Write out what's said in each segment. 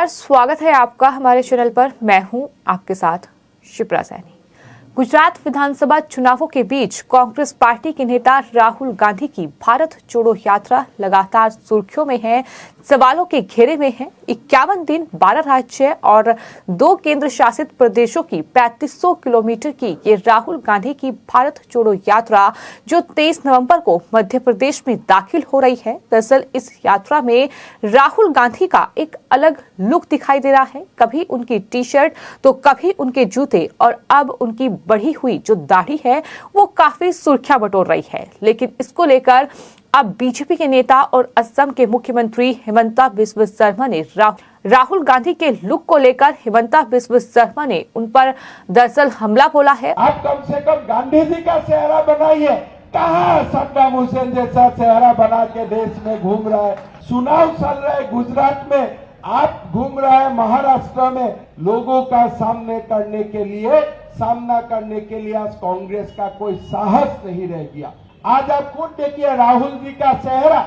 नमस्कार, स्वागत है आपका हमारे चैनल पर। मैं हूं आपके साथ शिप्रा सैनी। गुजरात विधानसभा चुनावों के बीच कांग्रेस पार्टी के नेता राहुल गांधी की भारत जोड़ो यात्रा लगातार सुर्खियों में है, सवालों के घेरे में है। 51 दिन, 12 राज्य और 2 केंद्र शासित प्रदेशों की 3500 किलोमीटर की ये राहुल गांधी की भारत जोड़ो यात्रा जो 23 नवंबर को मध्य प्रदेश में दाखिल हो रही है। दरअसल इस यात्रा में राहुल गांधी का एक अलग लुक दिखाई दे रहा है। कभी उनकी टी शर्ट तो कभी उनके जूते, और अब उनकी बढ़ी हुई जो दाढ़ी है वो काफी सुर्खियां बटोर रही है। लेकिन इसको लेकर अब बीजेपी के नेता और असम के मुख्यमंत्री हिमंता बिस्वा शर्मा ने राहुल गांधी के लुक को लेकर हिमंता बिस्वा शर्मा ने उन पर दरअसल हमला बोला है। आप कम से कम गांधी जी का चेहरा बनाइए। कहाँ सद्दाम हुसैन जैसा चेहरा बना के देश में घूम रहा है। चुनाव चल रहा है गुजरात में, आप घूम रहा है महाराष्ट्र में। लोगों का सामना करने के लिए आज कांग्रेस का कोई साहस नहीं रह गया। आज आप खुद देखिए राहुल जी का चेहरा।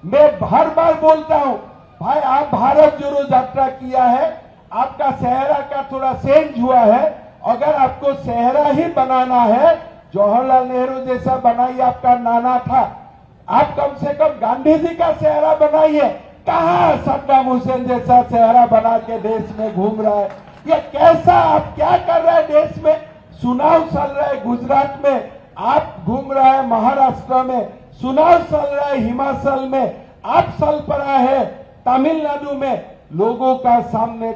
मैं हर बार बोलता हूं, भाई आप भारत जोड़ो यात्रा किया है, आपका चेहरा का थोड़ा चेंज हुआ है। अगर आपको चेहरा ही बनाना है, जवाहरलाल नेहरू जैसा बनाइए, आपका नाना था। आप कम से कम गांधी जी का चेहरा बनाइए। कहाँ सद्दाम हुसैन जैसा चेहरा बना के देश में घूम रहा है। ये कैसा, आप क्या कर रहे हैं देश में। चुनाव चल रहा है गुजरात में, आप घूम रहा है महाराष्ट्र में। चुनाव चल रहा है हिमाचल में, आप चल पड़ा है तमिलनाडु में। लोगों का सामना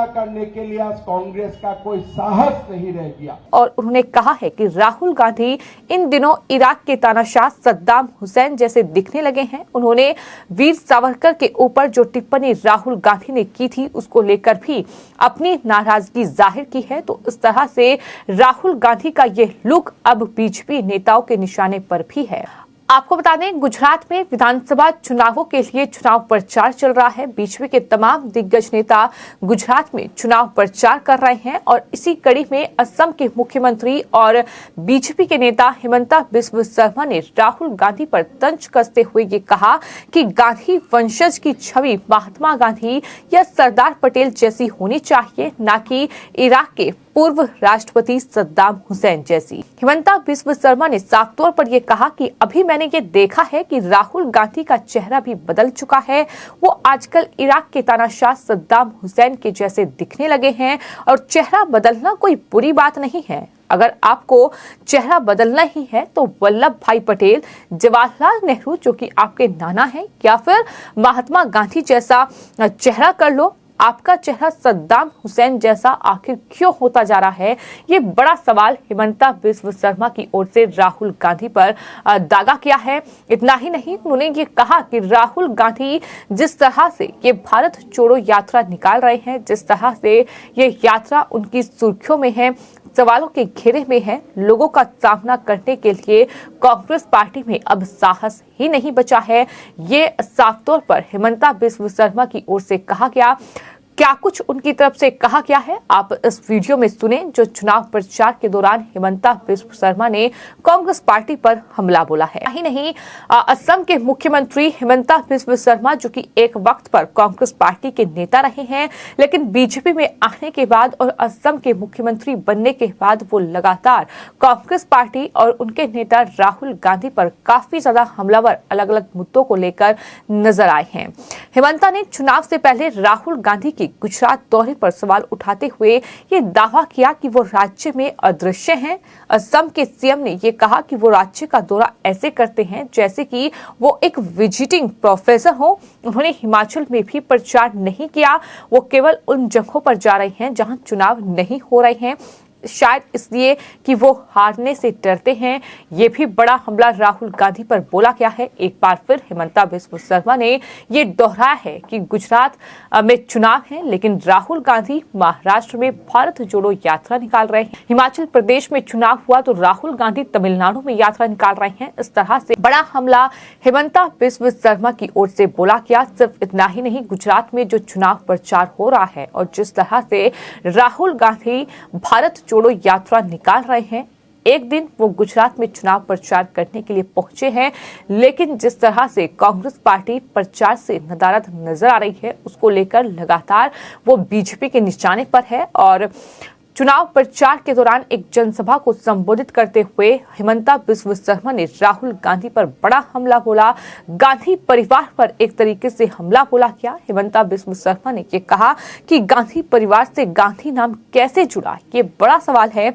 करने के लिए आज कांग्रेस का कोई साहस नहीं रह गया। और उन्होंने कहा है कि राहुल गांधी इन दिनों इराक के तानाशाह सद्दाम हुसैन जैसे दिखने लगे हैं। उन्होंने वीर सावरकर के ऊपर जो टिप्पणी राहुल गांधी ने की थी उसको लेकर भी अपनी नाराजगी जाहिर की है। तो इस तरह से राहुल गांधी का ये लुक अब बीजेपी नेताओं के निशाने पर भी है। आपको बता दें, गुजरात में विधानसभा चुनावों के लिए चुनाव प्रचार चल रहा है। बीजेपी के तमाम दिग्गज नेता गुजरात में चुनाव प्रचार कर रहे हैं और इसी कड़ी में असम के मुख्यमंत्री और बीजेपी के नेता हिमंता बिस्वा शर्मा ने राहुल गांधी पर तंज कसते हुए ये कहा कि गांधी वंशज की छवि महात्मा गांधी या सरदार पटेल जैसी होनी चाहिए, न कि इराक के पूर्व राष्ट्रपति सद्दाम हुसैन जैसी। हिमंता बिस्वा शर्मा ने साफ तौर पर यह कहा कि अभी मैंने ये देखा है कि राहुल गांधी का चेहरा भी बदल चुका है। वो आजकल इराक के तानाशाह सद्दाम हुसैन के जैसे दिखने लगे हैं और चेहरा बदलना कोई बुरी बात नहीं है। अगर आपको चेहरा बदलना ही है तो वल्लभ भाई पटेल, जवाहरलाल नेहरू जो कि आपके नाना हैं, या फिर महात्मा गांधी जैसा चेहरा कर लो। आपका चेहरा सद्दाम हुसैन जैसा आखिर क्यों होता जा रहा है, ये बड़ा सवाल हिमंता बिस्वा शर्मा की ओर से राहुल गांधी पर दागा किया है। इतना ही नहीं, उन्होंने ये कहा कि राहुल गांधी जिस तरह से ये भारत जोड़ो यात्रा निकाल रहे हैं, जिस तरह से ये यात्रा उनकी सुर्खियों में है, सवालों के घेरे में है, लोगों का सामना करने के लिए कांग्रेस पार्टी में अब साहस ही नहीं बचा है। ये साफ तौर पर हिमंता बिस्वा शर्मा की ओर से कहा गया। क्या कुछ उनकी तरफ से कहा गया है, आप इस वीडियो में सुने, जो चुनाव प्रचार के दौरान हिमंता बिस्वा शर्मा ने कांग्रेस पार्टी पर हमला बोला है। ही नहीं, असम के मुख्यमंत्री हिमंता बिस्वा शर्मा जो कि एक वक्त पर कांग्रेस पार्टी के नेता रहे हैं, लेकिन बीजेपी में आने के बाद और असम के मुख्यमंत्री बनने के बाद वो लगातार कांग्रेस पार्टी और उनके नेता राहुल गांधी पर काफी ज्यादा हमलावर अलग अलग मुद्दों को लेकर नजर आए हैं। हिमंता ने चुनाव से पहले राहुल गांधी की गुजरात दौरे पर सवाल उठाते हुए ये दावा किया कि वो राज्य में अदृश्य हैं। असम के सीएम ने ये कहा कि वो राज्य का दौरा ऐसे करते हैं जैसे कि वो एक विजिटिंग प्रोफेसर हो। उन्होंने हिमाचल में भी प्रचार नहीं किया, वो केवल उन जगहों पर जा रहे हैं जहां चुनाव नहीं हो रहे हैं, शायद इसलिए कि वो हारने से डरते हैं। ये भी बड़ा हमला राहुल गांधी पर बोला गया है। एक बार फिर हिमंता बिस्वा शर्मा ने ये दोहराया है कि गुजरात में चुनाव है, लेकिन राहुल गांधी महाराष्ट्र में भारत जोड़ो यात्रा निकाल रहे हैं। हिमाचल प्रदेश में चुनाव हुआ तो राहुल गांधी तमिलनाडु में यात्रा निकाल रहे हैं। इस तरह से बड़ा हमला हिमंता बिस्वा शर्मा की ओर से बोला गया। सिर्फ इतना ही नहीं, गुजरात में जो चुनाव प्रचार हो रहा है और जिस तरह से राहुल गांधी भारत जोड़ो यात्रा निकाल रहे हैं, एक दिन वो गुजरात में चुनाव प्रचार करने के लिए पहुंचे हैं, लेकिन जिस तरह से कांग्रेस पार्टी प्रचार से नदारद नजर आ रही है, उसको लेकर लगातार वो बीजेपी के निशाने पर है। और चुनाव प्रचार के दौरान एक जनसभा को संबोधित करते हुए हिमंता बिस्व शर्मा ने राहुल गांधी पर बड़ा हमला बोला, गांधी परिवार पर एक तरीके से हमला बोला गया। हिमंता बिस्व शर्मा ने ये कहा कि गांधी परिवार से गांधी नाम कैसे जुड़ा, ये बड़ा सवाल है,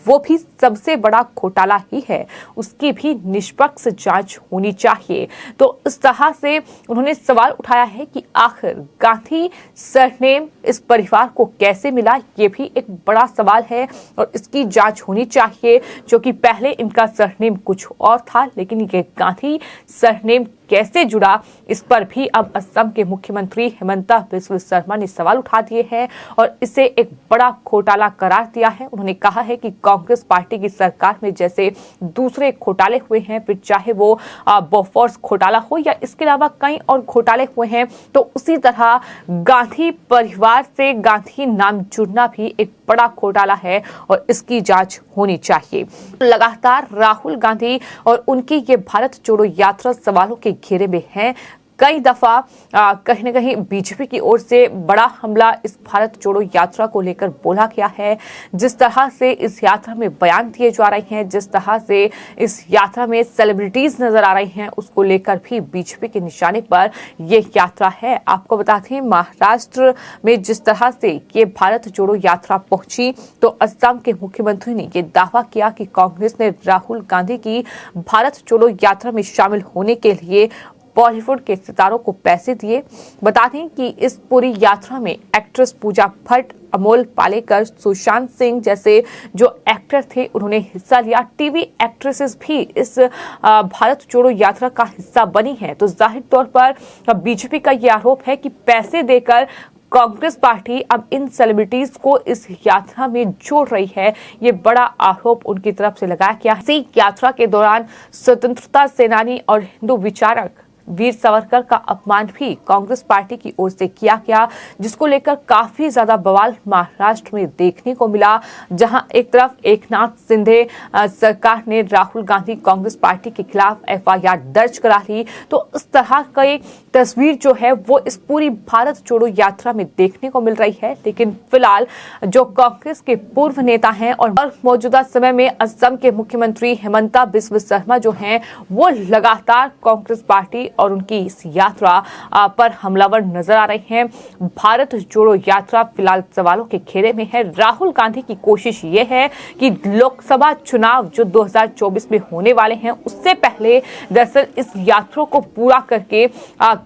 वो भी सबसे बड़ा घोटाला ही है, उसकी भी निष्पक्ष जांच होनी चाहिए। तो इस तरह से उन्होंने सवाल उठाया है कि आखिर गांधी सरनेम इस परिवार को कैसे मिला, ये भी एक बड़ा सवाल है और इसकी जांच होनी चाहिए, जो कि पहले इनका सरनेम कुछ और था, लेकिन ये गांधी सरनेम कैसे जुड़ा, इस पर भी अब असम के मुख्यमंत्री हिमंता बिस्व शर्मा ने सवाल उठा दिए हैं और इसे एक बड़ा घोटाला करार दिया है। उन्होंने कहा है कि कांग्रेस पार्टी की सरकार में जैसे दूसरे घोटाले हुए हैं, फिर चाहे वो बोफोर्स घोटाला हो या इसके अलावा कई और घोटाले हुए हैं, तो उसी तरह गांधी परिवार से गांधी नाम जुड़ना भी एक बड़ा घोटाला है और इसकी जांच होनी चाहिए। लगातार राहुल गांधी और उनकी ये भारत जोड़ो यात्रा सवालों के घेरे में है। कई दफा कहीं न कहीं बीजेपी की ओर से बड़ा हमला इस भारत जोड़ो यात्रा को लेकर बोला गया है। जिस तरह से इस यात्रा में बयान दिए जा रहे हैं, जिस तरह से इस यात्रा में सेलिब्रिटीज नजर आ रही हैं, उसको लेकर भी बीजेपी के निशाने पर ये यात्रा है। आपको बता दें, महाराष्ट्र में जिस तरह से ये भारत जोड़ो यात्रा पहुंची, तो असम के मुख्यमंत्री ने ये दावा किया कि कांग्रेस ने राहुल गांधी की भारत जोड़ो यात्रा में शामिल होने के लिए बॉलीवुड के सितारों को पैसे दिए। बता दें कि इस पूरी यात्रा में एक्ट्रेस पूजा भट्ट, अमोल पालेकर, सुशांत सिंह जैसे जो एक्टर थे, उन्होंने हिस्सा लिया। टीवी एक्ट्रेसेस भी इस भारत जोड़ो यात्रा का हिस्सा बनी है। तो जाहिर तौर पर बीजेपी का ये आरोप है कि पैसे देकर कांग्रेस पार्टी अब इन सेलिब्रिटीज को इस यात्रा में जोड़ रही है। ये बड़ा आरोप उनकी तरफ से लगाया गया। इसी यात्रा के दौरान स्वतंत्रता सेनानी और हिंदू विचारक वीर सावरकर का अपमान भी कांग्रेस पार्टी की ओर से किया गया, जिसको लेकर काफी ज्यादा बवाल महाराष्ट्र में देखने को मिला। जहां एक तरफ एकनाथ शिंदे सरकार ने राहुल गांधी कांग्रेस पार्टी के खिलाफ एफआईआर दर्ज करा ली, तो इस तरह का एक तस्वीर जो है वो इस पूरी भारत जोड़ो यात्रा में देखने को मिल रही है। लेकिन फिलहाल जो कांग्रेस के पूर्व नेता हैं और मौजूदा समय में असम के मुख्यमंत्री हिमंता बिस्व शर्मा जो हैं, वो लगातार कांग्रेस पार्टी और उनकी इस यात्रा पर हमलावर नजर आ रहे हैं। भारत जोड़ो यात्रा फिलहाल सवालों के घेरे में है। राहुल गांधी की कोशिश ये है कि लोकसभा चुनाव जो 2024 में होने वाले हैं, उससे पहले दरअसल इस यात्रा को पूरा करके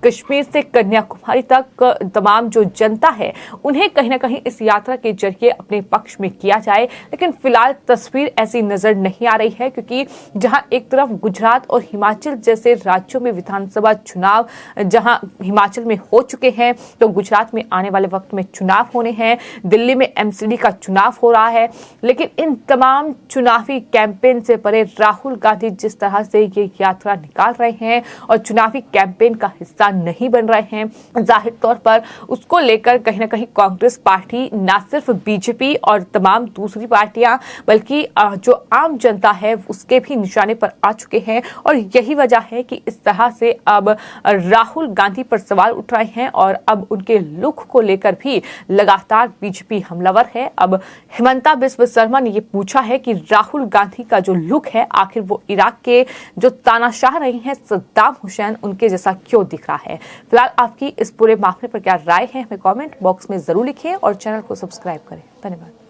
कश्मीर से कन्याकुमारी तक तमाम जो जनता है, उन्हें कहीं ना कहीं इस यात्रा के जरिए अपने पक्ष में किया जाए। लेकिन फिलहाल तस्वीर ऐसी नजर नहीं आ रही है, क्योंकि जहां एक तरफ गुजरात और हिमाचल जैसे राज्यों में विधानसभा चुनाव जहां हिमाचल में हो चुके हैं, तो गुजरात में आने वाले वक्त में चुनाव होने हैं, दिल्ली में एमसीडी का चुनाव हो रहा है। लेकिन इन तमाम चुनावी कैंपेन से परे राहुल गांधी जिस तरह से ये यात्रा निकाल रहे हैं और चुनावी कैंपेन का हिस्सा नहीं बन रहे हैं, जाहिर तौर पर उसको लेकर कहीं ना कहीं कांग्रेस पार्टी न सिर्फ बीजेपी और तमाम दूसरी पार्टियां, बल्कि जो आम जनता है उसके भी निशाने पर आ चुके हैं। और यही वजह है कि इस तरह से अब राहुल गांधी पर सवाल उठ रहे हैं और अब उनके लुक को लेकर भी लगातार बीजेपी हमलावर है। अब हिमंता बिस्व शर्मा ने ये पूछा है कि राहुल गांधी का जो लुक है, आखिर वो इराक के जो तानाशाह रहे हैं सद्दाम हुसैन, उनके जैसा क्यों दिख रहा है। फिलहाल आपकी इस पूरे मामले पर क्या राय है, हमें कमेंट बॉक्स में जरूर लिखें और चैनल को सब्सक्राइब करें। धन्यवाद।